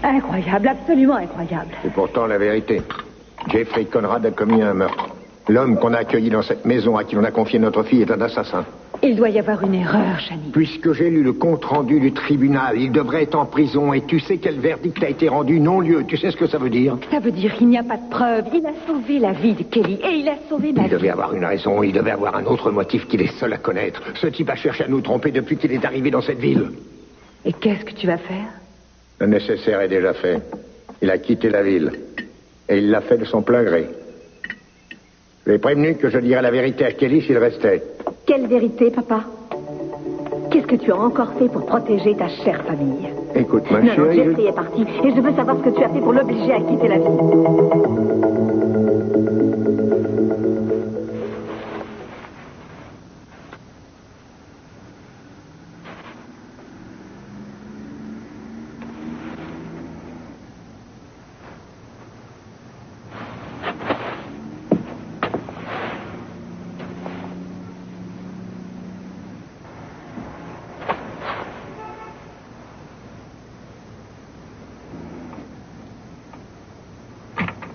Incroyable, absolument incroyable. C'est pourtant la vérité. Jeffrey Conrad a commis un meurtre. L'homme qu'on a accueilli dans cette maison, à qui l'on a confié notre fille, est un assassin. Il doit y avoir une erreur, Chani. Puisque j'ai lu le compte-rendu du tribunal, il devrait être en prison. Et tu sais quel verdict a été rendu non-lieu. Tu sais ce que ça veut dire? Ça veut dire qu'il n'y a pas de preuve. Il a sauvé la vie de Kelly et il a sauvé ma vie. Il devait avoir une raison. Il devait avoir un autre motif qu'il est seul à connaître. Ce type a cherché à nous tromper depuis qu'il est arrivé dans cette ville. Et qu'est-ce que tu vas faire? Le nécessaire est déjà fait. Il a quitté la ville. Et il l'a fait de son plein gré. Je l'ai prévenu que je dirais la vérité à Kelly s'il restait. Quelle vérité, papa? Qu'est-ce que tu as encore fait pour protéger ta chère famille? Écoute, ma chérie... Non, Jeffrey est parti et je veux savoir ce que tu as fait pour l'obliger à quitter la ville.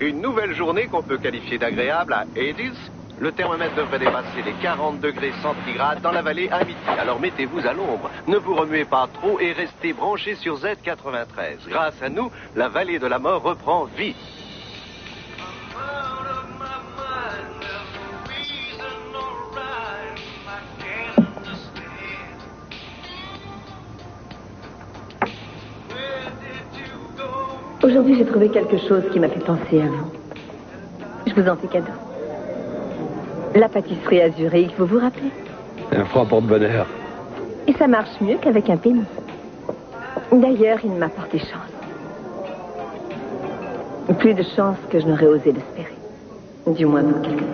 Une nouvelle journée qu'on peut qualifier d'agréable à Hades. Le thermomètre devrait dépasser les 40 degrés centigrades dans la vallée à midi. Alors mettez-vous à l'ombre, ne vous remuez pas trop et restez branchés sur Z93. Grâce à nous, la vallée de la mort reprend vie. Aujourd'hui, j'ai trouvé quelque chose qui m'a fait penser à vous. Je vous en fais cadeau. La pâtisserie à Zurich, vous vous rappelez? Un franc porte-bonheur. Et ça marche mieux qu'avec un penny. D'ailleurs, il m'a porté chance. Plus de chance que je n'aurais osé l'espérer. Du moins pour quelque temps.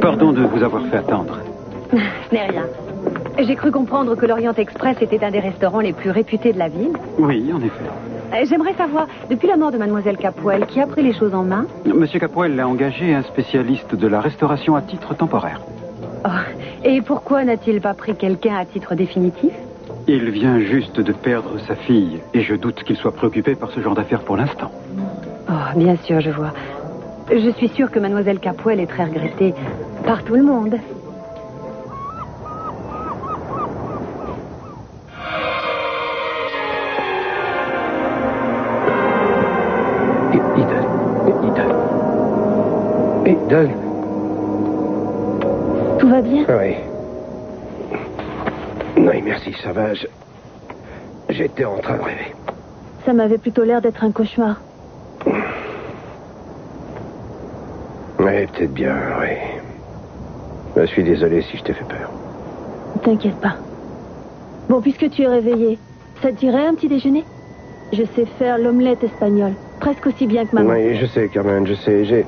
Pardon de vous avoir fait attendre. Ce n'est rien. J'ai cru comprendre que l'Orient Express était un des restaurants les plus réputés de la ville. Oui, en effet. J'aimerais savoir, depuis la mort de Mademoiselle Capwell, qui a pris les choses en main? Monsieur Capwell a engagé un spécialiste de la restauration à titre temporaire. Oh, et pourquoi n'a-t-il pas pris quelqu'un à titre définitif? Il vient juste de perdre sa fille, et je doute qu'il soit préoccupé par ce genre d'affaires pour l'instant. Oh, bien sûr, je vois. Je suis sûre que Mademoiselle Capwell est très regrettée par tout le monde. Eden. Tout va bien? Oui. Oui, merci, ça va. J'étais en train de rêver. Ça m'avait plutôt l'air d'être un cauchemar. Oui, peut-être bien, oui. Je suis désolé si je t'ai fait peur. T'inquiète pas. Bon, puisque tu es réveillé, ça te dirait un petit déjeuner? Je sais faire l'omelette espagnole, presque aussi bien que maman. Oui, je sais, Carmen, je sais.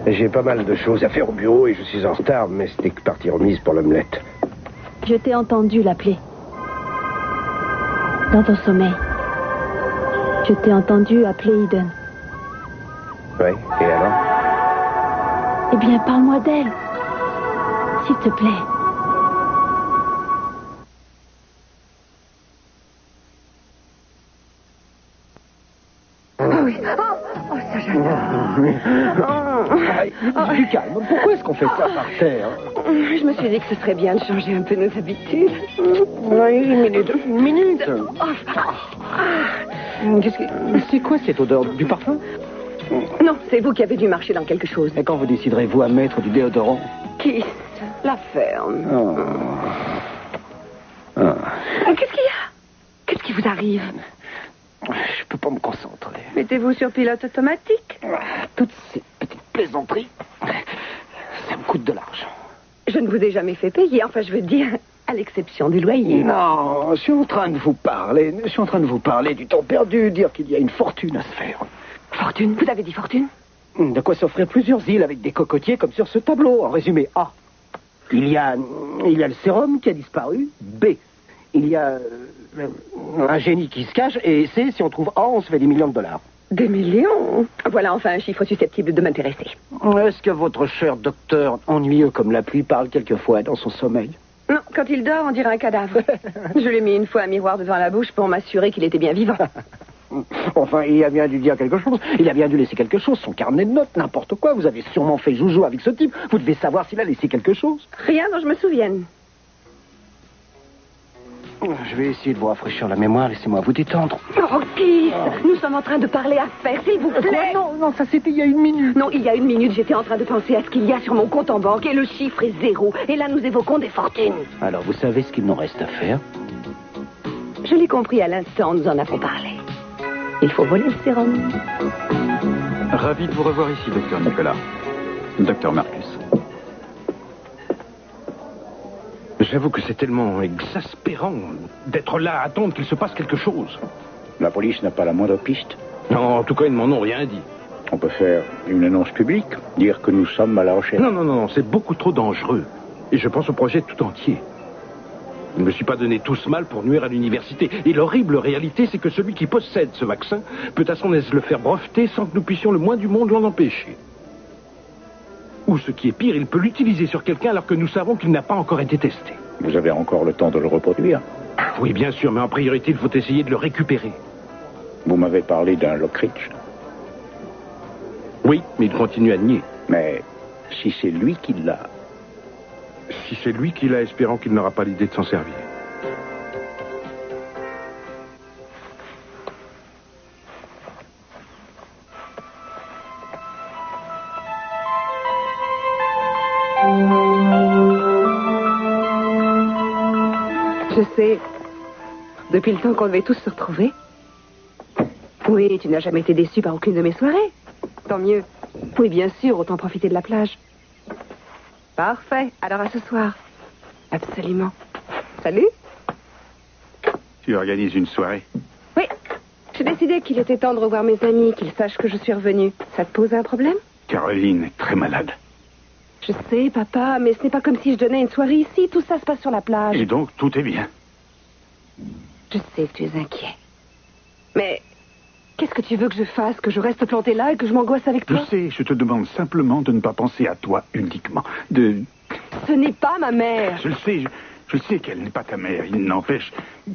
J'ai pas mal de choses à faire au bureau et je suis en retard, mais c'était que partie remise pour l'omelette. Je t'ai entendu l'appeler. Dans ton sommeil. Je t'ai entendu appeler Eden. Oui, et alors? Eh bien, parle-moi d'elle. S'il te plaît. Oh, ça j'adore. Du calme. Pourquoi est-ce qu'on fait ça par terre? Je me suis dit que ce serait bien de changer un peu nos habitudes. Oui, une minute. Une minute. C'est quoi cette odeur? Du parfum? Non, c'est vous qui avez dû marcher dans quelque chose. Et quand vous déciderez-vous à mettre du déodorant? Qui? La ferme. Qu'est-ce qu'il y a? Qu'est-ce qui vous arrive? Je peux pas me concentrer. Mettez-vous sur pilote automatique. Toutes ces petites plaisanteries, ça me coûte de l'argent. Je ne vous ai jamais fait payer, enfin je veux dire, à l'exception du loyer. Non, je suis en train de vous parler. Je suis en train de vous parler du temps perdu, dire qu'il y a une fortune à se faire. Fortune? Vous avez dit fortune? De quoi s'offrir plusieurs îles avec des cocotiers comme sur ce tableau. En résumé, A. Il y a le sérum qui a disparu. B. Il y a un génie qui se cache. Et C, si on trouve A, on se fait des millions de dollars. Des millions? Voilà enfin un chiffre susceptible de m'intéresser. Est-ce que votre cher docteur, ennuyeux comme la pluie, parle quelquefois dans son sommeil? Non, quand il dort, on dirait un cadavre. Je lui ai mis une fois un miroir devant la bouche pour m'assurer qu'il était bien vivant. Enfin, il a bien dû dire quelque chose. Il a bien dû laisser quelque chose. Son carnet de notes, n'importe quoi. Vous avez sûrement fait joujou avec ce type. Vous devez savoir s'il a laissé quelque chose. Rien dont je me souvienne. Je vais essayer de vous rafraîchir la mémoire. Laissez-moi vous détendre. Oh, Keith, nous sommes en train de parler affaires, s'il vous plaît. Non, ça c'était il y a une minute. Non, il y a une minute, j'étais en train de penser à ce qu'il y a sur mon compte en banque et le chiffre est 0. Et là, nous évoquons des fortunes. Alors, vous savez ce qu'il nous reste à faire? Je l'ai compris à l'instant, nous en avons parlé. Il faut voler le sérum. Ravi de vous revoir ici, docteur Nicolas. Docteur Marcus. J'avoue que c'est tellement exaspérant d'être là à attendre qu'il se passe quelque chose. La police n'a pas la moindre piste. Non, en tout cas, ils ne m'en ont rien dit. On peut faire une annonce publique, dire que nous sommes à la recherche. Non, c'est beaucoup trop dangereux. Et je pense au projet tout entier. Je ne me suis pas donné tout ce mal pour nuire à l'université. Et l'horrible réalité, c'est que celui qui possède ce vaccin peut à son aise le faire breveter sans que nous puissions le moins du monde l'en empêcher. Ou ce qui est pire, il peut l'utiliser sur quelqu'un alors que nous savons qu'il n'a pas encore été testé. Vous avez encore le temps de le reproduire. Oui, bien sûr, mais en priorité, il faut essayer de le récupérer. Vous m'avez parlé d'un Lockridge. Oui, mais il continue à nier. Mais si c'est lui qui l'a... Si c'est lui qui l'a, espérant qu'il n'aura pas l'idée de s'en servir. Je sais. Depuis le temps qu'on devait tous se retrouver. Oui, tu n'as jamais été déçu par aucune de mes soirées. Tant mieux. Oui, bien sûr, autant profiter de la plage. Parfait. Alors à ce soir. Absolument. Salut. Tu organises une soirée? Oui. J'ai décidé qu'il était temps de revoir mes amis, qu'ils sachent que je suis revenue. Ça te pose un problème? Caroline est très malade. Je sais, papa, mais ce n'est pas comme si je donnais une soirée ici. Tout ça se passe sur la plage. Et donc, tout est bien. Je sais que tu es inquiet. Mais qu'est-ce que tu veux que je fasse? Que je reste plantée là et que je m'angoisse avec toi? Je sais, je te demande simplement de ne pas penser à toi uniquement. Ce n'est pas ma mère. Je le sais qu'elle n'est pas ta mère. Il n'empêche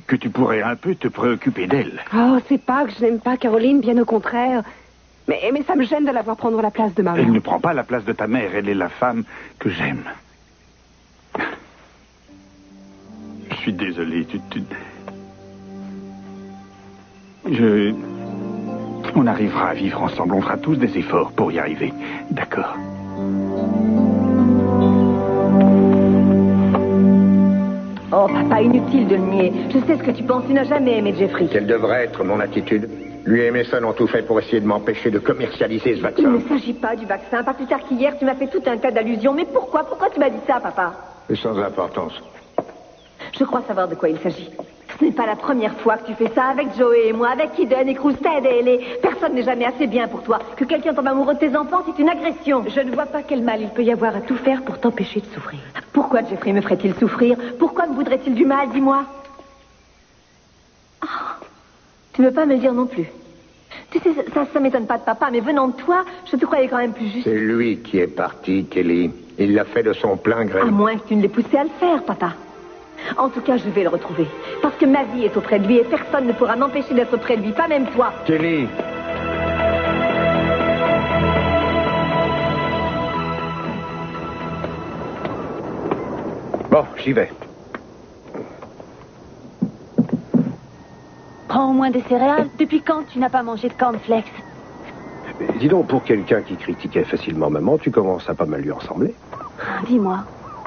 que tu pourrais un peu te préoccuper d'elle. Oh, c'est pas que je n'aime pas Caroline, bien au contraire. Mais ça me gêne de la voir prendre la place de ma mère. Elle ne prend pas la place de ta mère. Elle est la femme que j'aime. Je suis désolé. On arrivera à vivre ensemble. On fera tous des efforts pour y arriver. D'accord. Oh, papa, inutile de le nier. Je sais ce que tu penses. Tu n'as jamais aimé Jeffrey. Quelle devrait être mon attitude? Lui et Mason ont tout fait pour essayer de m'empêcher de commercialiser ce Il vaccin. ne s'agit pas du vaccin. Pas plus tard qu'hier, tu m'as fait tout un tas d'allusions. Mais pourquoi? Pourquoi tu m'as dit ça, papa? C'est sans importance. Je crois savoir de quoi il s'agit. Ce n'est pas la première fois que tu fais ça avec Joey et moi, avec Eden et Krusted et Ellie. Personne n'est jamais assez bien pour toi. Que quelqu'un tombe amoureux de tes enfants, c'est une agression. Je ne vois pas quel mal il peut y avoir à tout faire pour t'empêcher de souffrir. Pourquoi Jeffrey me ferait-il souffrir? Pourquoi me voudrait-il du mal, dis-moi? Oh, tu ne veux pas me le dire non plus. Tu sais, ça m'étonne pas de papa, mais venant de toi, je te croyais quand même plus juste. C'est lui qui est parti, Kelly. Il l'a fait de son plein gré. À moins que tu ne l'aies poussé à le faire, papa. En tout cas, je vais le retrouver. Parce que ma vie est auprès de lui et personne ne pourra m'empêcher d'être près de lui, pas même toi. Kelly, j'y vais. Prends au moins des céréales. Depuis quand tu n'as pas mangé de cornflakes? Dis donc, pour quelqu'un qui critiquait facilement maman, tu commences à pas mal lui ressembler. Dis-moi,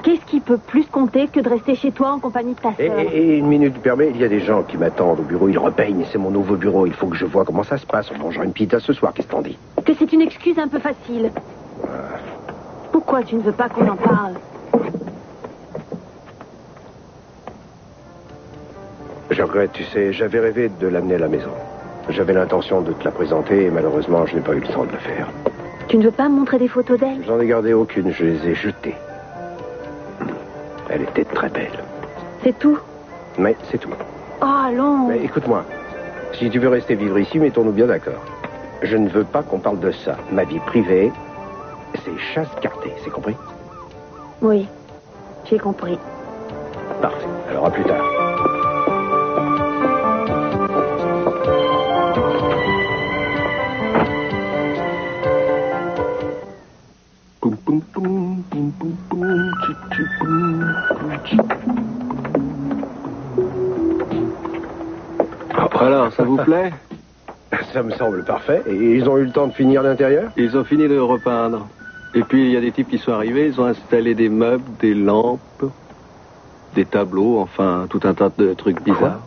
qu'est-ce qui peut plus compter que de rester chez toi en compagnie de ta sœur? Et une minute permet, il y a des gens qui m'attendent au bureau, ils repeignent, c'est mon nouveau bureau, il faut que je vois comment ça se passe, on mangera une pizza ce soir, qu'est-ce que t'en dis? Que c'est une excuse un peu facile. Pourquoi tu ne veux pas qu'on en parle? Je regrette, tu sais, j'avais rêvé de l'amener à la maison. J'avais l'intention de te la présenter et malheureusement, je n'ai pas eu le temps de le faire. Tu ne veux pas me montrer des photos d'elle? J'en ai gardé aucune, je les ai jetées. Elle était très belle. C'est tout? Mais c'est tout. Oh, allons. Mais écoute-moi, si tu veux rester vivre ici, mettons-nous bien d'accord. Je ne veux pas qu'on parle de ça. Ma vie privée, c'est chasse gardée, c'est compris? Oui, j'ai compris. Parfait, alors à plus tard. Alors, ça vous plaît? Ça me semble parfait. Et ils ont eu le temps de finir l'intérieur? Ils ont fini de repeindre. Et puis, il y a des types qui sont arrivés, ils ont installé des meubles, des lampes, des tableaux, enfin, tout un tas de trucs bizarres.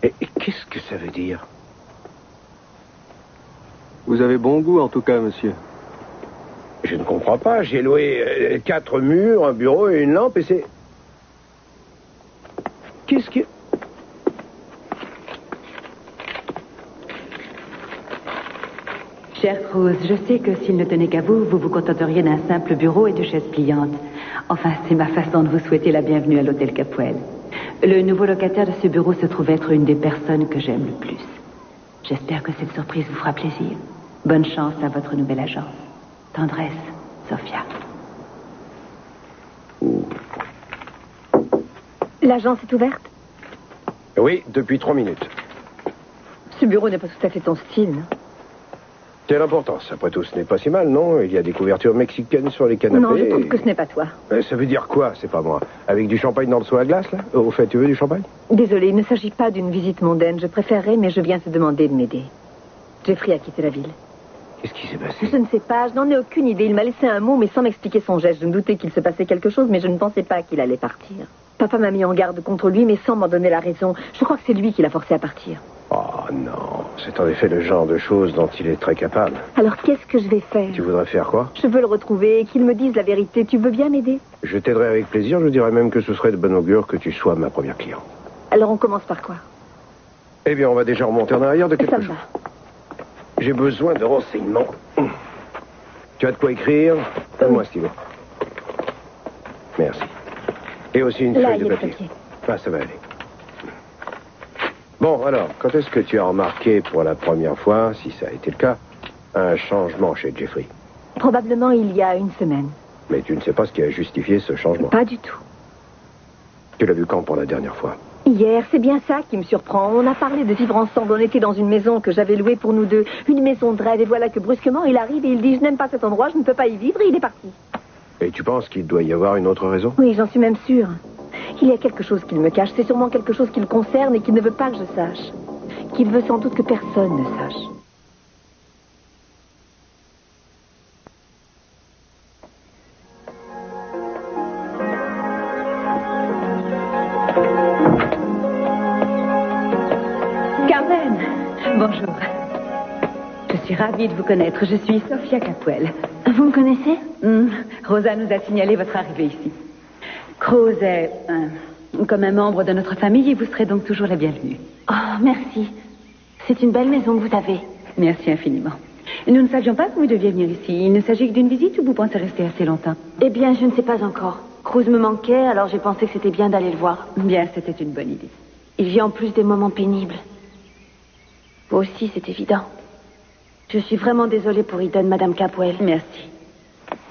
Et qu'est-ce que ça veut dire? Vous avez bon goût, en tout cas, monsieur. Je ne comprends pas. J'ai loué 4 murs, un bureau et une lampe et c'est... Qu'est-ce que... Cher Cruz, je sais que s'il ne tenait qu'à vous, vous vous contenteriez d'un simple bureau et de chaises pliantes. Enfin, c'est ma façon de vous souhaiter la bienvenue à l'hôtel Capuel. Le nouveau locataire de ce bureau se trouve être une des personnes que j'aime le plus. J'espère que cette surprise vous fera plaisir. Bonne chance à votre nouvelle agence. Tendresse, Sophia. L'agence est ouverte? Oui, depuis 3 minutes. Ce bureau n'est pas tout à fait ton style, non? Quelle importance. Après tout, ce n'est pas si mal, non? Il y a des couvertures mexicaines sur les canapés. Non, je trouve que ce n'est pas toi. Ça veut dire quoi? C'est pas moi. Avec du champagne dans le seau à glace, là? Au fait, tu veux du champagne? Désolée, il ne s'agit pas d'une visite mondaine. Je préférerais, mais je viens te demander de m'aider. Jeffrey a quitté la ville. Qu'est-ce qui s'est passé? Je ne sais pas, je n'en ai aucune idée. Il m'a laissé un mot, mais sans m'expliquer son geste. Je me doutais qu'il se passait quelque chose, mais je ne pensais pas qu'il allait partir. Papa m'a mis en garde contre lui, mais sans m'en donner la raison. Je crois que c'est lui qui l'a forcé à partir. Oh non, c'est en effet le genre de choses dont il est très capable. Alors qu'est-ce que je vais faire? Tu voudrais faire quoi? Je veux le retrouver et qu'il me dise la vérité. Tu veux bien m'aider? Je t'aiderai avec plaisir, je dirais même que ce serait de bon augure que tu sois ma première cliente. Alors on commence par quoi? Eh bien, on va déjà remonter en arrière de quelque Ça me chose. va. J'ai besoin de renseignements. Tu as de quoi écrire? Donne-moi un stylo. Merci. Et aussi une Là, feuille il y de a le papier. papier. Ah, ça va aller. Bon, alors, quand est-ce que tu as remarqué pour la première fois, si ça a été le cas, un changement chez Jeffrey? Probablement il y a une semaine. Mais tu ne sais pas ce qui a justifié ce changement. Pas du tout. Tu l'as vu quand pour la dernière fois? Hier, c'est bien ça qui me surprend. On a parlé de vivre ensemble. On était dans une maison que j'avais louée pour nous deux. Une maison de rêve. Et voilà que brusquement, il arrive et il dit « Je n'aime pas cet endroit, je ne peux pas y vivre. » Et il est parti. Et tu penses qu'il doit y avoir une autre raison? Oui, j'en suis même sûre. Il y a quelque chose qu'il me cache. C'est sûrement quelque chose qui le concerne et qu'il ne veut pas que je sache. Qu'il veut sans doute que personne ne sache. Carmen, bonjour. Je suis ravie de vous connaître. Je suis Sophia Capuel. Vous me connaissez? Rosa nous a signalé votre arrivée ici. Cruz est comme un membre de notre famille et vous serez donc toujours la bienvenue. Oh, merci. C'est une belle maison que vous avez. Merci infiniment. Nous ne savions pas que vous deviez venir ici. Il ne s'agit que d'une visite ou vous pensez rester assez longtemps? Eh bien, je ne sais pas encore. Cruz me manquait, alors j'ai pensé que c'était bien d'aller le voir. Bien, c'était une bonne idée. Il vit en plus des moments pénibles. Vous aussi, c'est évident. Je suis vraiment désolée pour Eden, Madame Capuel. Merci.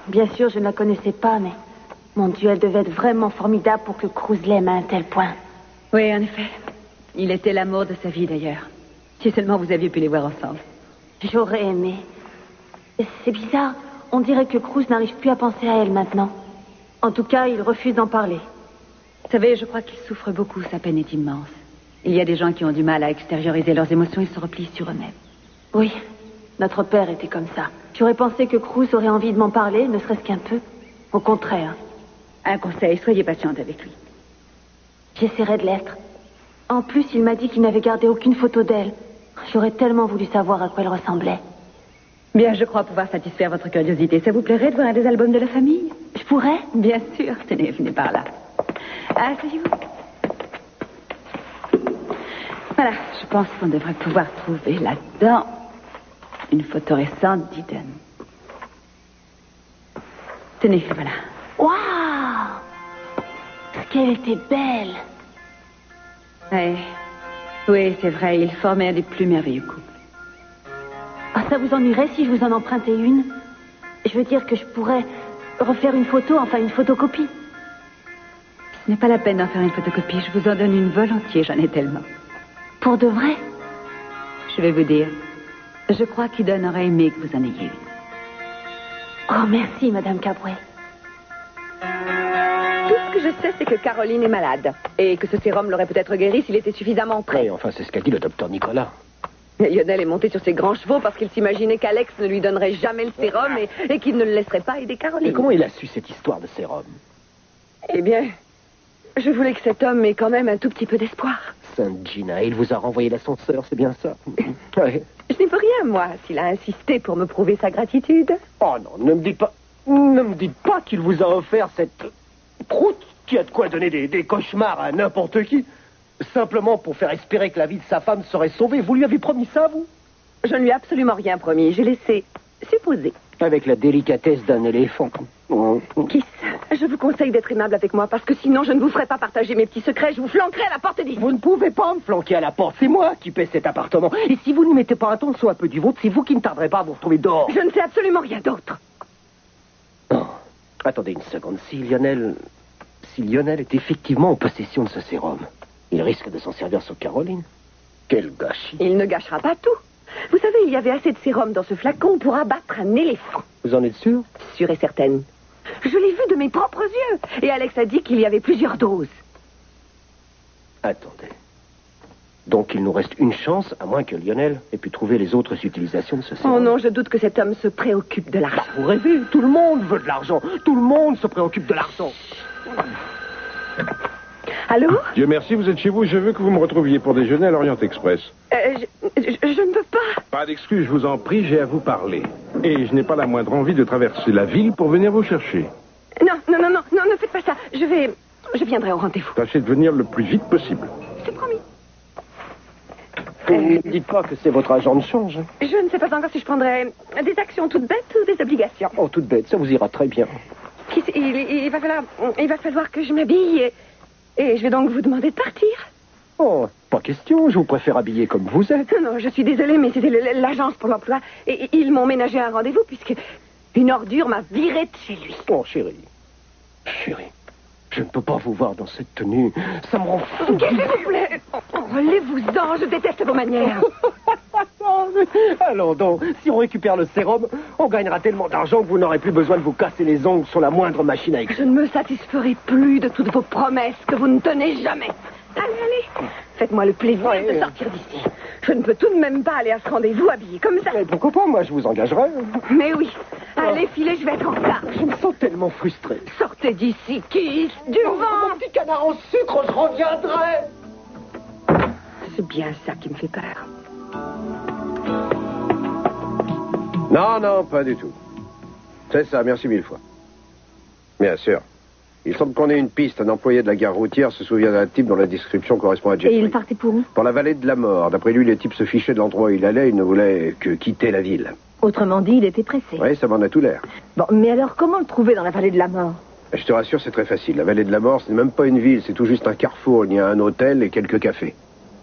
Bien sûr, je ne la connaissais pas, mais... Mon Dieu, elle devait être vraiment formidable pour que Cruz l'aime à un tel point. Oui, en effet. Il était l'amour de sa vie, d'ailleurs. Si seulement vous aviez pu les voir ensemble. J'aurais aimé. C'est bizarre. On dirait que Cruz n'arrive plus à penser à elle maintenant. En tout cas, il refuse d'en parler. Vous savez, je crois qu'il souffre beaucoup, sa peine est immense. Il y a des gens qui ont du mal à extérioriser leurs émotions et se replient sur eux-mêmes. Oui, notre père était comme ça. J'aurais pensé que Cruz aurait envie de m'en parler, ne serait-ce qu'un peu. Au contraire. Un conseil, soyez patiente avec lui. J'essaierai de l'être. En plus, il m'a dit qu'il n'avait gardé aucune photo d'elle. J'aurais tellement voulu savoir à quoi elle ressemblait. Bien, je crois pouvoir satisfaire votre curiosité. Ça vous plairait de voir un des albums de la famille? Je pourrais? Bien sûr. Tenez, venez par là. Asseyez-vous. Voilà, je pense qu'on devrait pouvoir trouver là-dedans une photo récente d'Eden. Tenez, voilà. Waouh! Qu'elle était belle! Oui, c'est vrai, il formait un des plus merveilleux couples. Ah, ça vous ennuierait si je vous en empruntais une? Je veux dire que je pourrais refaire une photo, enfin une photocopie. Ce n'est pas la peine d'en faire une photocopie, je vous en donne une volontiers, j'en ai tellement. Pour de vrai? Je vais vous dire, je crois qu'Eden aurait aimé que vous en ayez une. Oh, merci, Madame Cabouet. Tout ce que je sais, c'est que Caroline est malade. Et que ce sérum l'aurait peut-être guéri s'il était suffisamment prêt. Oui, enfin, c'est ce qu'a dit le docteur Nicolas. Lionel est monté sur ses grands chevaux parce qu'il s'imaginait qu'Alex ne lui donnerait jamais le sérum et qu'il ne le laisserait pas aider Caroline. Et comment il a su cette histoire de sérum? Eh bien, je voulais que cet homme ait quand même un tout petit peu d'espoir. Sainte Gina, il vous a renvoyé l'ascenseur, c'est bien ça? Ouais. Je n'y peux rien, moi, s'il a insisté pour me prouver sa gratitude. Oh non, ne me dites pas qu'il vous a offert cette croûte qui a de quoi donner des cauchemars à n'importe qui. Simplement pour faire espérer que la vie de sa femme serait sauvée. Vous lui avez promis ça, vous? Je ne lui ai absolument rien promis. J'ai laissé supposer. Avec la délicatesse d'un éléphant. Kiss, je vous conseille d'être aimable avec moi parce que sinon je ne vous ferai pas partager mes petits secrets. Je vous flanquerai à la porte d'ici. Vous ne pouvez pas me flanquer à la porte. C'est moi qui paie cet appartement. Et si vous n'y mettez pas un ton soit un peu du vôtre, c'est vous qui ne tarderez pas à vous retrouver dehors. Je ne sais absolument rien d'autre. Oh. Attendez une seconde. Si Lionel est effectivement en possession de ce sérum, il risque de s'en servir sur Caroline. Quel gâchis. Il ne gâchera pas tout. Vous savez, il y avait assez de sérum dans ce flacon pour abattre un éléphant. Vous en êtes sûr? Sûre et certaine. Je l'ai vu de mes propres yeux. Et Alex a dit qu'il y avait plusieurs doses. Attendez. Donc il nous reste une chance, à moins que Lionel ait pu trouver les autres utilisations de ce sérum. Oh non, je doute que cet homme se préoccupe de l'argent. Vous rêvez, tout le monde veut de l'argent. Tout le monde se préoccupe de l'argent. Allô? Dieu merci, vous êtes chez vous. Je veux que vous me retrouviez pour déjeuner à l'Orient Express. Je ne peux pas. Pas d'excuse, je vous en prie, j'ai à vous parler. Et je n'ai pas la moindre envie de traverser la ville pour venir vous chercher. Non, ne faites pas ça. Je viendrai au rendez-vous. Tâchez de venir le plus vite possible. C'est promis. Ne dites pas que c'est votre agent de change. Je ne sais pas encore si je prendrai des actions toutes bêtes ou des obligations. Oh, toute bête, ça vous ira très bien. Il va falloir que je m'habille et je vais donc vous demander de partir. Oh, pas question, je vous préfère habiller comme vous êtes. Non, je suis désolée, mais c'était l'agence pour l'emploi. Et ils m'ont ménagé un rendez-vous puisque une ordure m'a viré de chez lui. Oh, chérie, je ne peux pas vous voir dans cette tenue. Ça me rend fou. S'il vous plaît, relève-vous-en, je déteste vos manières. Allons donc, si on récupère le sérum, on gagnera tellement d'argent que vous n'aurez plus besoin de vous casser les ongles sur la moindre machine à écrire. Je ne me satisferai plus de toutes vos promesses que vous ne tenez jamais. Allez, faites-moi le plaisir de sortir d'ici. Je ne peux tout de même pas aller à ce rendez-vous habillé comme ça. Mais pourquoi pas, moi je vous engagerai. Mais oui, allez filez, je vais être en retard. Je me sens tellement frustré. Sortez d'ici, Kiss, du vent. Mon petit canard en sucre, je reviendrai. C'est bien ça qui me fait peur. Non, pas du tout. C'est ça, merci mille fois. Bien sûr. Il semble qu'on ait une piste. Un employé de la gare routière se souvient d'un type dont la description correspond à Jeffrey. Et il partait pour où? Pour la vallée de la mort. D'après lui, le type se fichait de l'endroit où il allait. Il ne voulait que quitter la ville. Autrement dit, il était pressé. Oui, ça m'en a tout l'air. Bon, mais alors comment le trouver dans la vallée de la mort? Je te rassure, c'est très facile. La vallée de la mort, ce n'est même pas une ville. C'est tout juste un carrefour. Il y a un hôtel et quelques cafés.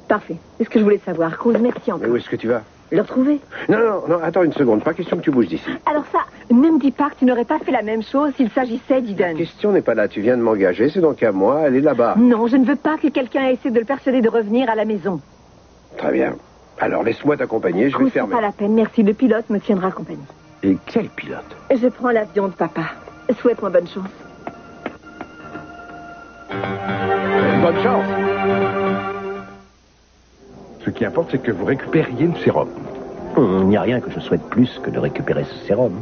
Parfait. C'est ce que je voulais savoir. Cruz, merci Mais encore. où est-ce que tu vas? Le retrouver? Non, attends une seconde. Pas question que tu bouges d'ici. Alors ça, ne me dis pas que tu n'aurais pas fait la même chose s'il s'agissait La d'Eden. question n'est pas là. Tu viens de m'engager. C'est donc à moi. Elle est là-bas. Non, je ne veux pas que quelqu'un essaie de le persuader de revenir à la maison. Très bien. Alors, laisse-moi t'accompagner. Je vais Cruz, c'est fermer. pas la peine. Merci. Le pilote me tiendra compagnie. Et quel pilote? Je prends l'avion de papa. Souhaite-moi bonne chance. Bonne chance. Ce qui importe, c'est que vous récupériez le sérum. Il n'y a rien que je souhaite plus que de récupérer ce sérum.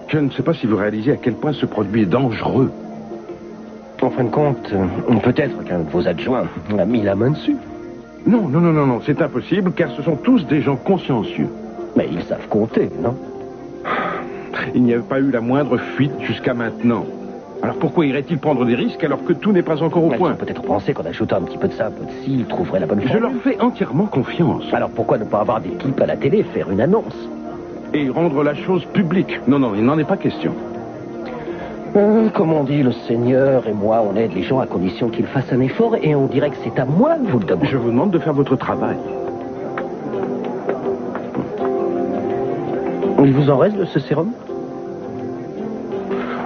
Je ne sais pas si vous réalisez à quel point ce produit est dangereux. En fin de compte, peut-être qu'un de vos adjoints a mis la main dessus. Non, c'est impossible, car ce sont tous des gens consciencieux. Mais ils savent compter, non? Il n'y a pas eu la moindre fuite jusqu'à maintenant. Alors pourquoi irait-il prendre des risques alors que tout n'est pas encore au point? Ils ont peut-être pensé qu'en ajoutant un petit peu de ça, un peu de ci, ils trouveraient la bonne Je formule. leur fais entièrement confiance. Alors pourquoi ne pas avoir d'équipe à la télé, faire une annonce? Et rendre la chose publique. Non, il n'en est pas question. Comme on dit, le Seigneur et moi, on aide les gens à condition qu'ils fassent un effort et on dirait que c'est à moi de vous le demander. Je vous demande de faire votre travail. Il vous en reste de ce sérum?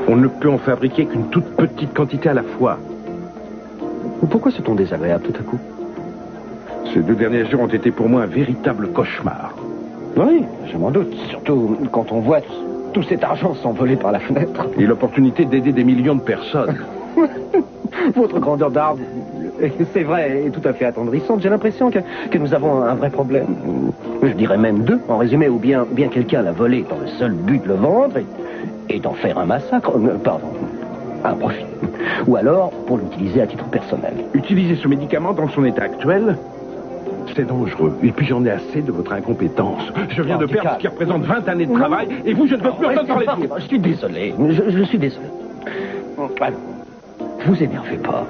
On ne peut en fabriquer qu'une toute petite quantité à la fois. Pourquoi ce ton désagréable tout à coup? Ces 2 derniers jours ont été pour moi un véritable cauchemar. Oui, je m'en doute. Surtout quand on voit tout cet argent s'envoler par la fenêtre. Et l'opportunité d'aider des millions de personnes. Votre grandeur d'arbre, c'est vrai, est tout à fait attendrissante. J'ai l'impression que nous avons un vrai problème. Je dirais même 2, en résumé, ou bien quelqu'un l'a volé dans le seul but de le vendre et d'en faire un massacre, un profit. Ou alors pour l'utiliser à titre personnel. Utiliser ce médicament dans son état actuel, c'est dangereux. Et puis j'en ai assez de votre incompétence. Je viens de perdre ce qui représente 20 années de travail, et vous, je ne veux plus entendre parler de vous. Je suis désolé. Je suis désolé. Alors, vous énervez pas.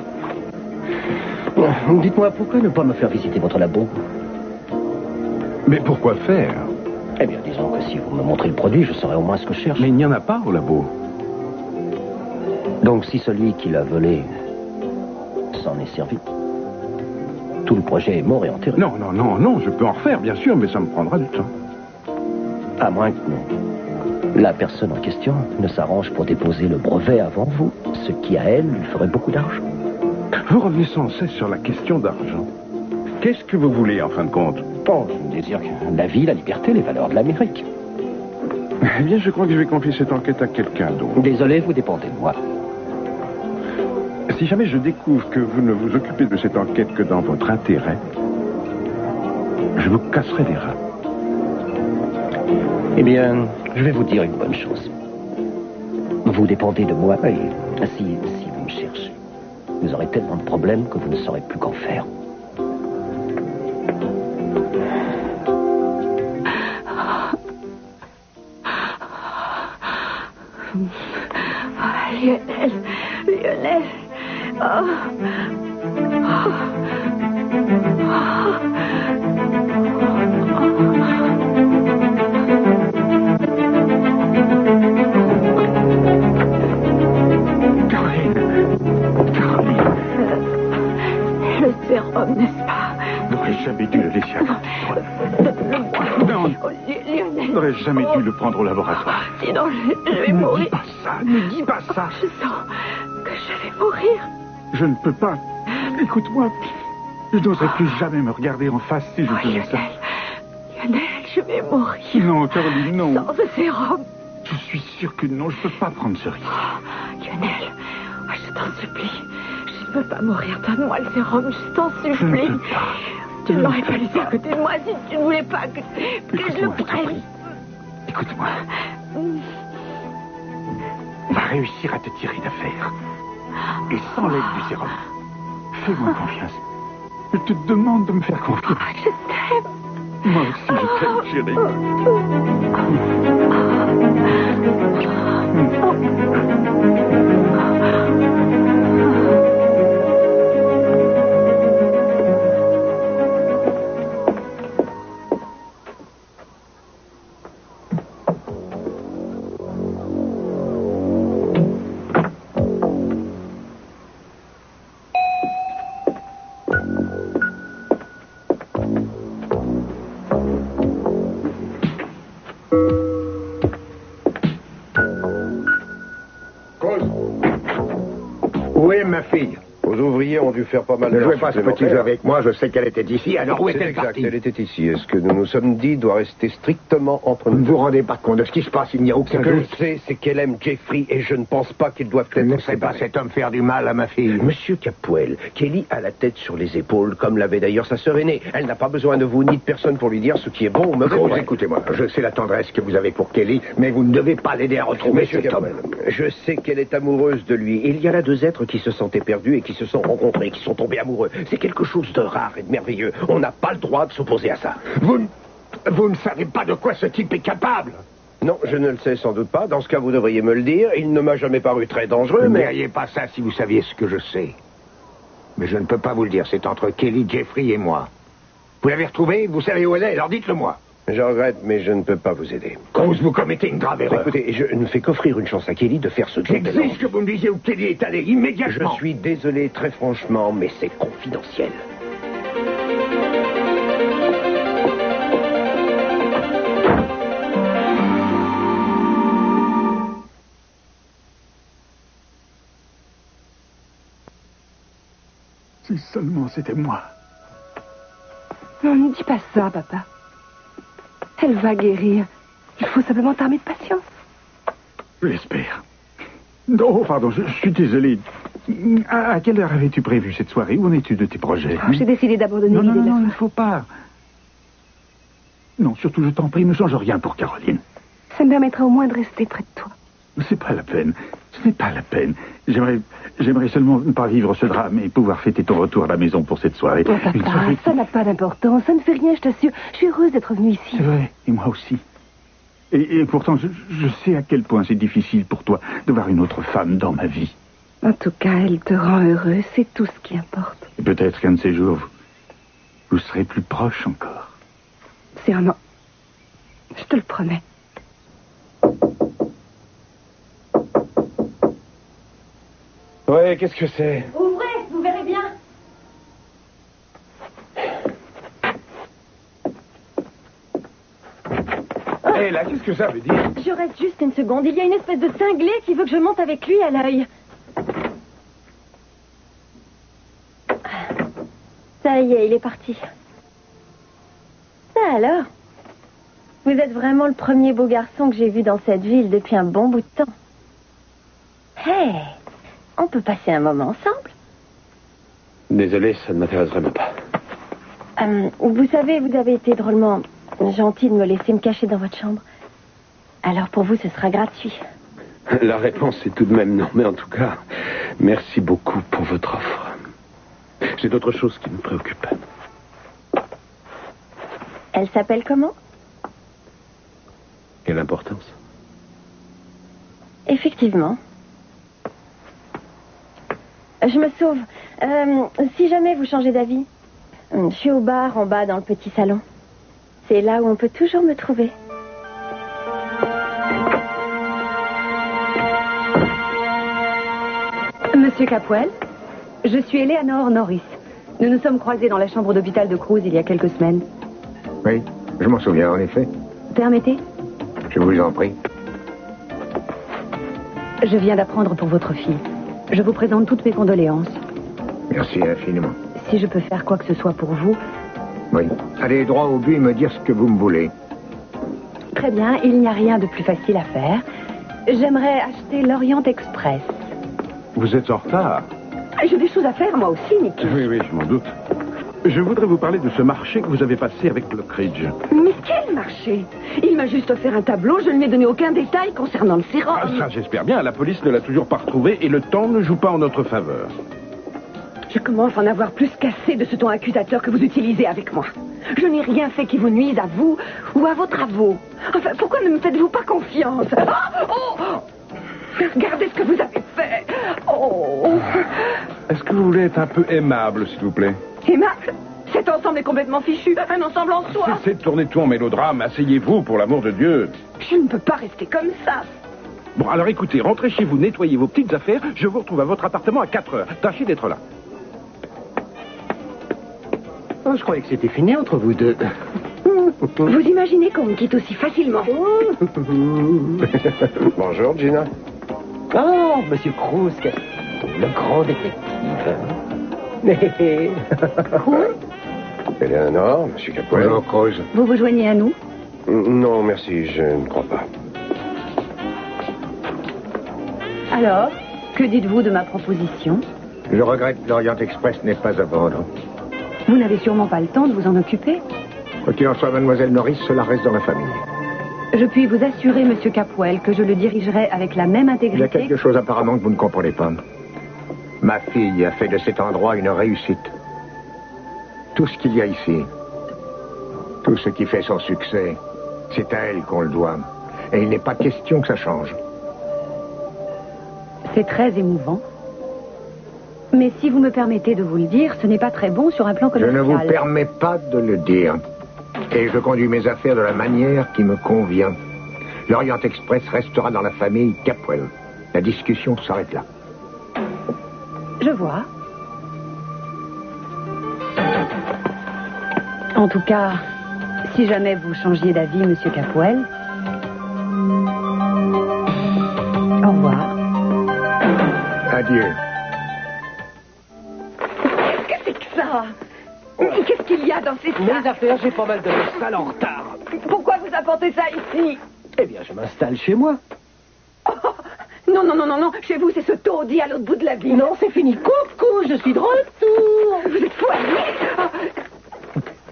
Dites-moi, pourquoi ne pas me faire visiter votre labo? Mais pourquoi faire? Eh bien, disons que si vous me montrez le produit, je saurai au moins ce que je cherche. Mais il n'y en a pas au labo. Donc, si celui qui l'a volé s'en est servi, tout le projet est mort et enterré. Non, je peux en refaire, bien sûr, mais ça me prendra du temps. À moins que la personne en question ne s'arrange pour déposer le brevet avant vous, ce qui, à elle, lui ferait beaucoup d'argent. Vous revenez sans cesse sur la question d'argent. Qu'est-ce que vous voulez, en fin de compte? Oh, je désire la vie, la liberté, les valeurs de l'Amérique. Eh bien, je crois que je vais confier cette enquête à quelqu'un d'autre. Désolé, vous dépendez de moi. Si jamais je découvre que vous ne vous occupez de cette enquête que dans votre intérêt, je vous casserai les reins. Eh bien, je vais vous dire une bonne chose. Vous dépendez de moi et si vous me cherchez, vous aurez tellement de problèmes que vous ne saurez plus qu'en faire. Lionel. Oh. Le sérum, n'est-ce pas? N'aurais jamais dû le laisser à Non, Lionel. n'aurais jamais dû le prendre au laboratoire. Sinon, je vais mourir. Ne dis pas ça. Je sens que je vais mourir. Je ne peux pas. Écoute-moi. Je n'oserais plus jamais me regarder en face si je faisais ça. Lionel, je vais mourir. Non, Caroline, non. Sans ce sérum. Je suis sûr que non, je ne peux pas prendre ce risque. Lionel, je t'en supplie. Je ne veux pas mourir. Donne-moi le sérum, je t'en supplie. Je ne peux pas. Tu ne l'aurais pas laissé à côté de moi si tu ne voulais pas que je le prenne. Écoute-moi. On va réussir à te tirer d'affaire. Et sans l'aide du sérum. Fais-moi confiance. Je te demande de me faire confiance. Je t'aime. Moi aussi, je t'aime, chérie. dû faire pas mal Ne d'heures jouez pas ce petit jeu supplémentaires. avec moi, je sais qu'elle était ici, alors où C'est est-elle exact, partie? elle était ici. Et ce que nous nous sommes dit doit rester strictement entre Vous ne nous. vous rendez pas compte de ce qui se passe, il n'y a Ce aucun que je doute. sais, c'est qu'elle aime Jeffrey et je ne pense pas qu'ils doivent Je ne être laisserai pas séparés. cet homme faire du mal à ma fille. Monsieur Capuel, Kelly a la tête sur les épaules, comme l'avait d'ailleurs sa sœur aînée. Elle n'a pas besoin de vous ni de personne pour lui dire ce qui est bon ou mauvais. Rose, pour elle. écoutez-moi, je sais la tendresse que vous avez pour Kelly, mais vous ne devez pas l'aider à retrouver Monsieur cet homme. Capuel, je sais qu'elle est amoureuse de lui. Il y a là deux êtres qui se sentaient perdus et qui se sont rencontrés, qui sont tombés amoureux. C'est quelque chose de rare et de merveilleux. On n'a pas le droit de s'opposer à ça. Vous ne savez pas de quoi ce type est capable. Non, je ne le sais sans doute pas. Dans ce cas, vous devriez me le dire. Il ne m'a jamais paru très dangereux, Vous ne mais... verriez pas ça si vous saviez ce que je sais. Mais je ne peux pas vous le dire, c'est entre Kelly, Jeffrey et moi. Vous l'avez retrouvée, vous savez où elle est, alors dites-le moi. Je regrette, mais je ne peux pas vous aider. Rose, vous commettez une grave erreur. Écoutez, je ne fais qu'offrir une chance à Kelly de faire ce job. J'exige que vous me disiez où Kelly est allée, immédiatement. Je suis désolé, très franchement, mais c'est confidentiel. Si seulement c'était moi. Non, ne dis pas ça, papa. Elle va guérir. Il faut simplement t'armer de patience. Je l'espère. Oh, pardon, je suis désolé. À quelle heure avais-tu prévu cette soirée? Où en es-tu de tes projets? Oh, j'ai décidé d'abandonner Non, non, l'idée de la non, il ne soirée. faut pas. Non, surtout, je t'en prie, ne change rien pour Caroline. Ça me permettra au moins de rester près de toi. C'est pas la peine. Ce n'est pas la peine. J'aimerais seulement ne pas vivre ce drame et pouvoir fêter ton retour à la maison pour cette soirée. Oh, Une papa, soirée ça n'a pas d'importance. Ça ne fait rien, je t'assure. Je suis heureuse d'être venue ici. C'est vrai, et moi aussi. Et pourtant, je sais à quel point c'est difficile pour toi de voir une autre femme dans ma vie. En tout cas, elle te rend heureux. C'est tout ce qui importe. Et peut-être qu'un de ces jours, vous serez plus proches encore. Sérieusement. Je te le promets. Ouais, qu'est-ce que c'est? Ouvrez, vous verrez bien. Hé, là, qu'est-ce que ça veut dire? Je reste juste une seconde. Il y a une espèce de cinglé qui veut que je monte avec lui à l'œil. Ça y est, il est parti. Ça alors? Vous êtes vraiment le premier beau garçon que j'ai vu dans cette ville depuis un bon bout de temps. Hé, on peut passer un moment ensemble? Désolé, ça ne m'intéresse vraiment pas. Vous savez, vous avez été drôlement gentil de me laisser me cacher dans votre chambre. Alors pour vous, ce sera gratuit. La réponse est tout de même non, mais en tout cas, merci beaucoup pour votre offre. J'ai d'autres choses qui me préoccupent. Elle s'appelle comment? Quelle importance? Effectivement. Je me sauve. Si jamais vous changez d'avis, je suis au bar en bas dans le petit salon. C'est là où on peut toujours me trouver. Monsieur Capuel, je suis Eleanor Norris. Nous nous sommes croisés dans la chambre d'hôpital de Cruz il y a quelques semaines. Oui, je m'en souviens, en effet. Permettez? Je vous en prie. Je viens d'apprendre pour votre fille. Je vous présente toutes mes condoléances. Merci infiniment. Si je peux faire quoi que ce soit pour vous... Oui. Allez droit au but et me dire ce que vous me voulez. Très bien, il n'y a rien de plus facile à faire. J'aimerais acheter l'Orient Express. Vous êtes en retard. J'ai des choses à faire, moi aussi, Nicky. Oui, je m'en doute. Je voudrais vous parler de ce marché que vous avez passé avec Lockridge. Mais quel marché? Il m'a juste offert un tableau, je ne lui ai donné aucun détail concernant le sérum. Ah, ça, j'espère bien. La police ne l'a toujours pas retrouvé et le temps ne joue pas en notre faveur. Je commence à en avoir plus qu'assez de ce ton accusateur que vous utilisez avec moi. Je n'ai rien fait qui vous nuise à vous ou à vos travaux. Enfin, pourquoi ne me faites-vous pas confiance? Regardez ce que vous avez fait. Est-ce que vous voulez être un peu aimable, s'il vous plaît? Aimable? Cet ensemble est complètement fichu, un ensemble en soi. Cessez de tourner tout en mélodrame. Asseyez-vous, pour l'amour de Dieu. Je ne peux pas rester comme ça. Bon, alors écoutez, rentrez chez vous, nettoyez vos petites affaires. Je vous retrouve à votre appartement à 4 heures. Tâchez d'être là. Oh, je croyais que c'était fini entre vous deux. Vous imaginez qu'on me quitte aussi facilement? Bonjour, Gina. Oh, Monsieur Cruz, le grand détective. Eleanor, monsieur Capoel. Bonjour, Cruz. Vous vous joignez à nous? Non, merci, je ne crois pas. Alors, que dites-vous de ma proposition? Je regrette que l'Orient Express n'est pas à vendre. Vous n'avez sûrement pas le temps de vous en occuper. Quoi qu'il en soit, mademoiselle Norris, cela reste dans la famille. Je puis vous assurer, monsieur Capwell, que je le dirigerai avec la même Il y a intégrité. quelque chose apparemment que vous ne comprenez pas. Ma fille a fait de cet endroit une réussite. Tout ce qu'il y a ici, tout ce qui fait son succès, c'est à elle qu'on le doit. Et il n'est pas question que ça change. C'est très émouvant. Mais si vous me permettez de vous le dire, ce n'est pas très bon sur un plan Je commercial. ne vous permets pas de le dire. Et je conduis mes affaires de la manière qui me convient. L'Orient Express restera dans la famille Capwell. La discussion s'arrête là. Je vois. En tout cas, si jamais vous changiez d'avis, monsieur Capwell. Au revoir. Adieu. Qu'est-ce que c'est que ça? Mais qu'est-ce qu'il y a dans ces Mes sacs? affaires, j'ai pas mal de sales en retard. Pourquoi vous apportez ça ici? Eh bien, je m'installe chez moi. Oh, non, non, non, non, non. Chez vous, c'est ce taudis à l'autre bout de la ville. Non, c'est fini. Coucou, je suis de retour. Vous êtes foiré.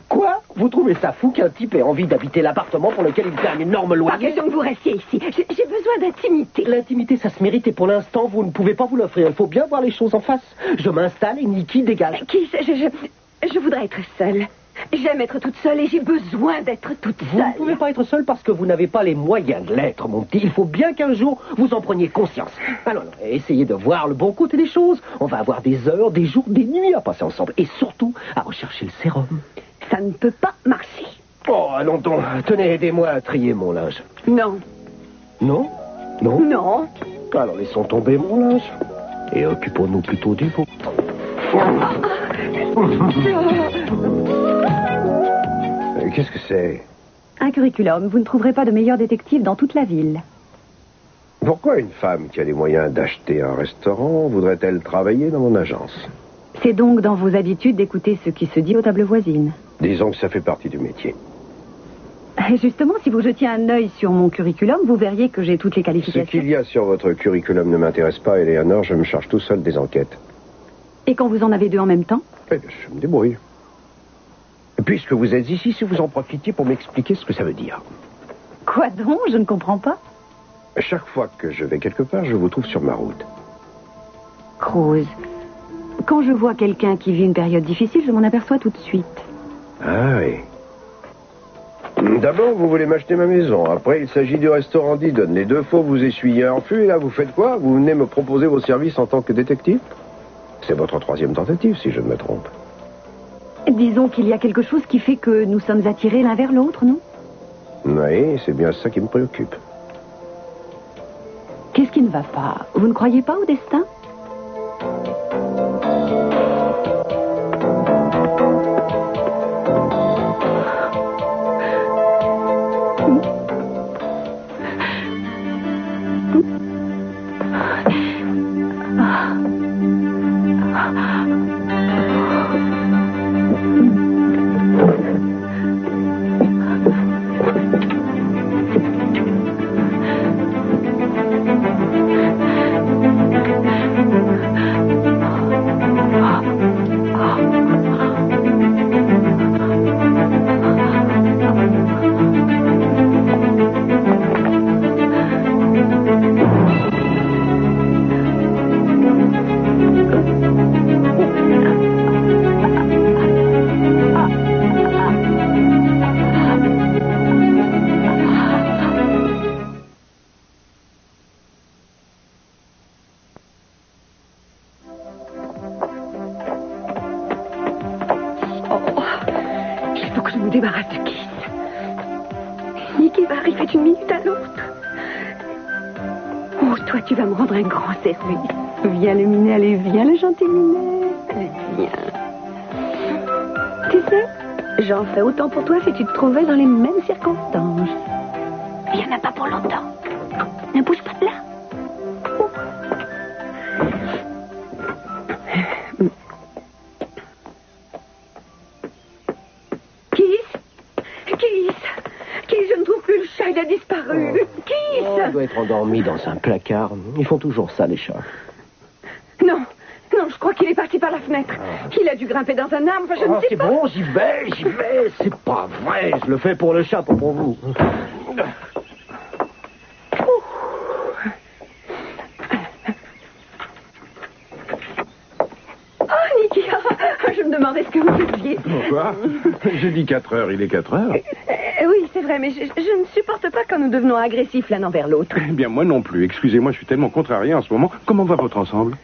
Quoi? Vous trouvez ça fou qu'un type ait envie d'habiter l'appartement pour lequel il paie un énorme Pas loyer? question que vous restiez ici. J'ai besoin d'intimité. L'intimité, ça se mérite et pour l'instant, vous ne pouvez pas vous l'offrir. Il faut bien voir les choses en face. Je m'installe et Nikki dégage. Qui je voudrais être seule. J'aime être toute seule et j'ai besoin d'être toute Vous ne seule. pouvez pas être seul parce que vous n'avez pas les moyens de l'être, mon petit. Il faut bien qu'un jour, vous en preniez conscience. Alors, essayez de voir le bon côté des choses. On va avoir des heures, des jours, des nuits à passer ensemble. Et surtout, à rechercher le sérum. Ça ne peut pas marcher. Oh, allons donc. Tenez, aidez-moi à trier mon linge. Non. Non? Non? Non. Alors, laissons tomber mon linge. Et occupons-nous plutôt du vôtre. Qu'est-ce que c'est? Un curriculum. Vous ne trouverez pas de meilleur détective dans toute la ville. Pourquoi une femme qui a les moyens d'acheter un restaurant voudrait-elle travailler dans mon agence? C'est donc dans vos habitudes d'écouter ce qui se dit aux tables voisines. Disons que ça fait partie du métier. Et justement, si vous jetiez un œil sur mon curriculum, vous verriez que j'ai toutes les Ce qualifications. qu'il y a sur votre curriculum ne m'intéresse pas, Eleanor. Je me charge tout seul des enquêtes. Et quand vous en avez deux en même temps? Eh bien, je me débrouille. Puisque vous êtes ici, si vous en profitiez pour m'expliquer ce que ça veut dire. Quoi donc? Je ne comprends pas. Chaque fois que je vais quelque part, je vous trouve sur ma route. Cruz, quand je vois quelqu'un qui vit une période difficile, je m'en aperçois tout de suite. Ah oui. D'abord, vous voulez m'acheter ma maison. Après, il s'agit du restaurant Didon. Les deux fois, vous essuyez un flux, et là, vous faites quoi? Vous venez me proposer vos services en tant que détective? C'est votre troisième tentative, si je ne me trompe. Disons qu'il y a quelque chose qui fait que nous sommes attirés l'un vers l'autre, non? Oui, c'est bien ça qui me préoccupe. Qu'est-ce qui ne va pas? Vous ne croyez pas au destin? Il faut que je me débarrasse de Keith. Nicky va arriver d'une minute à l'autre. Oh, toi, tu vas me rendre un grand service. Viens le minet, allez, viens le gentil minet. Allez, viens. Tu sais, j'en fais autant pour toi si tu te trouvais dans les mêmes circonstances. Il n'y en a pas pour longtemps. Ne bouge pas de là. Keith, je ne trouve plus le chat, il a disparu. Keith! Oh, il doit être endormi dans un placard. Ils font toujours ça, les chats. Non, je crois qu'il est parti par la fenêtre. Il a dû grimper dans un arbre, je ne sais c'est pas. bon, j'y vais. C'est pas vrai, je le fais pour le chat, pas pour vous. Oh, Nicky, je me demandais ce que vous faisiez. Pourquoi? J'ai dit 4 heures, il est 4 heures. Oui, c'est vrai, mais je ne supporte pas quand nous devenons agressifs l'un envers l'autre. Eh bien, moi non plus. Excusez-moi, je suis tellement contrarié en ce moment. Comment va votre ensemble?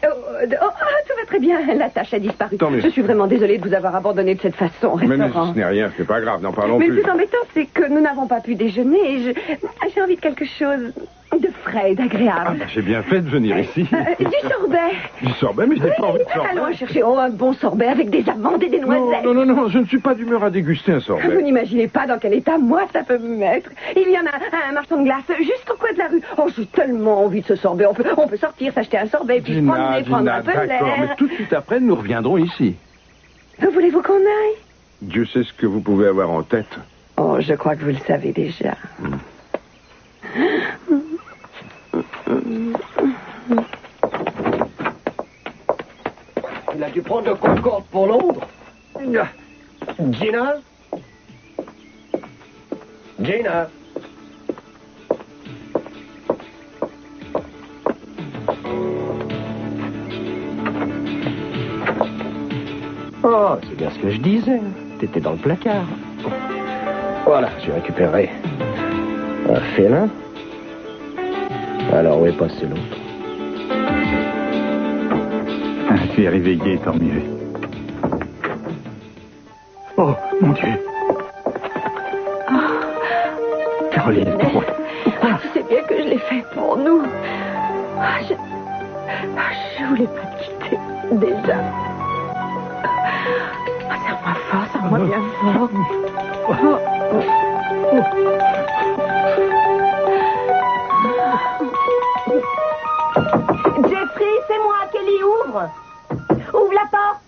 Tout va très bien. La tâche a disparu. Tant mieux. Je suis vraiment désolée de vous avoir abandonné de cette façon au restaurant. Mais ce n'est rien, c'est pas grave, n'en parlons Mais plus. le plus embêtant, c'est que nous n'avons pas pu déjeuner et j'ai envie de quelque chose de frais, d'agréable. J'ai bien fait de venir ici. Du sorbet. Du sorbet, mais je n'ai pas envie de sorbet. Allons chercher un bon sorbet avec des amandes et des noisettes. Non, je ne suis pas d'humeur à déguster un Vous sorbet. n'imaginez pas dans quel état, moi, ça peut me mettre. Il y en a un marchand de glace juste au coin de la rue. Oh, j'ai tellement envie de ce sorbet. On peut sortir, s'acheter un sorbet, puis prendre un peu d'accord, mais l'air. tout de suite après, nous reviendrons ici. Voulez-vous qu'on aille? Dieu sait ce que vous pouvez avoir en tête. Oh, je crois que vous le savez déjà. Il a dû prendre le Concorde pour Londres. Gina? Gina? Oh, c'est bien ce que je disais. T'étais dans le placard. Voilà, j'ai récupéré un félin. Alors, où est passé l'autre? Tu es réveillé, tant mieux. Oh, mon Dieu. Caroline, pourquoi? Tu sais bien que je l'ai fait pour nous. Je voulais pas te quitter, déjà. Serre-moi fort, serre-moi bien fort. Jeffrey, c'est moi, Kelly, ouvre. Ouvre la porte.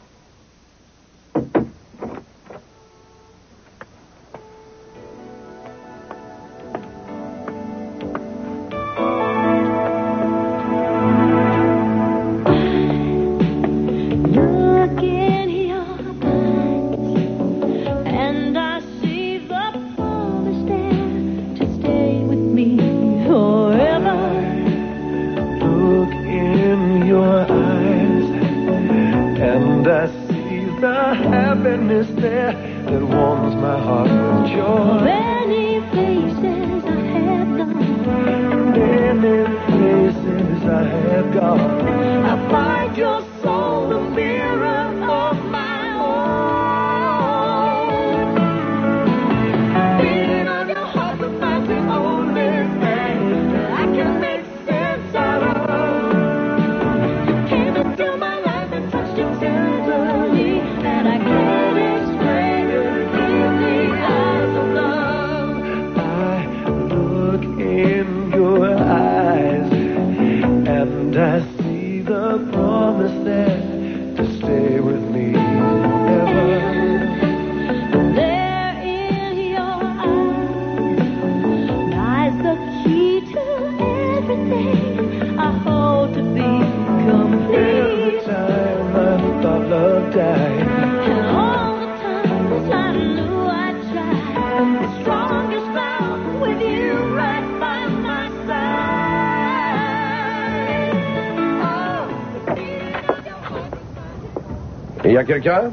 Il y a quelqu'un?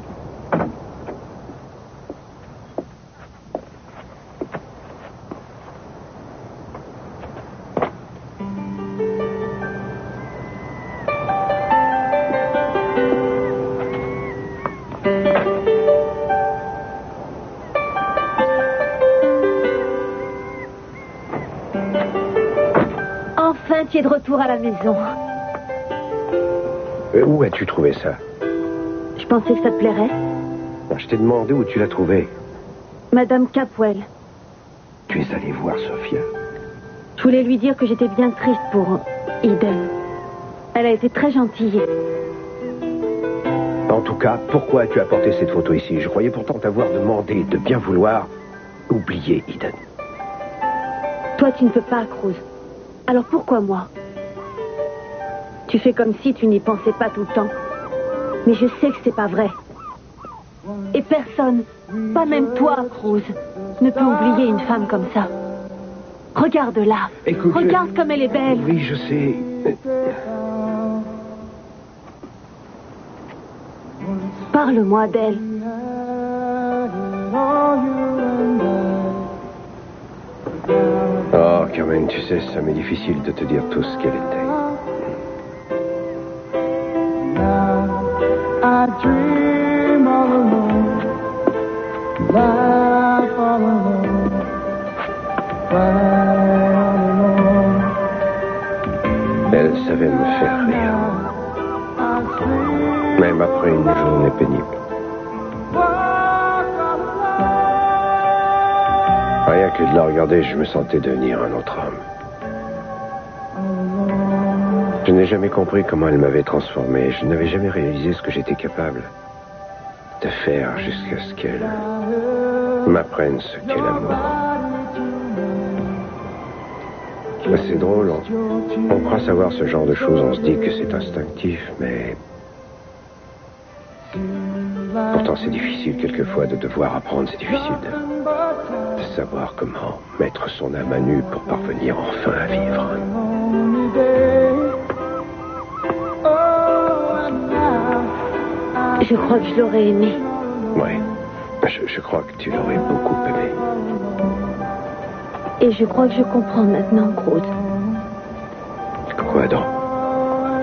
Enfin, tu es de retour à la maison. Où as-tu trouvé ça? Je pensais que ça te plairait. Je t'ai demandé où tu l'as trouvé. Madame Capwell. Tu es allé voir Sophia? Je voulais lui dire que j'étais bien triste pour Eden. Elle a été très gentille. En tout cas, pourquoi as-tu apporté cette photo ici? Je croyais pourtant t'avoir demandé de bien vouloir oublier Eden. Toi, tu ne peux pas, Cruz. Alors pourquoi moi? Tu fais comme si tu n'y pensais pas tout le temps. Mais je sais que c'est pas vrai. Et personne, pas même toi, Cruz, ne peut oublier une femme comme ça. Regarde-la. Écoute, regarde comme elle est belle. Oui, je sais. Parle-moi d'elle. Oh, Carmen, tu sais, ça m'est difficile de te dire tout ce qu'elle était. Elle savait me faire rire. Même après une journée pénible. Rien que de la regarder, je me sentais devenir un autre homme. Je n'ai jamais compris comment elle m'avait transformé. Je n'avais jamais réalisé ce que j'étais capable de faire jusqu'à ce qu'elle m'apprenne ce qu'est l'amour. C'est drôle, on croit savoir ce genre de choses, on se dit que c'est instinctif, mais... Pourtant c'est difficile quelquefois de devoir apprendre, c'est difficile de savoir comment mettre son âme à nu pour parvenir enfin à vivre. Je crois que je l'aurais aimé. Oui, je crois que tu l'aurais beaucoup aimé. Et je crois que je comprends maintenant, Cruz. Quoi donc?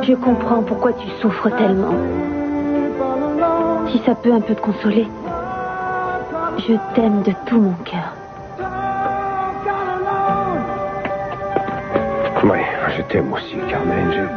Je comprends pourquoi tu souffres tellement. Si ça peut un peu te consoler, je t'aime de tout mon cœur. Oui, je t'aime aussi, Carmen.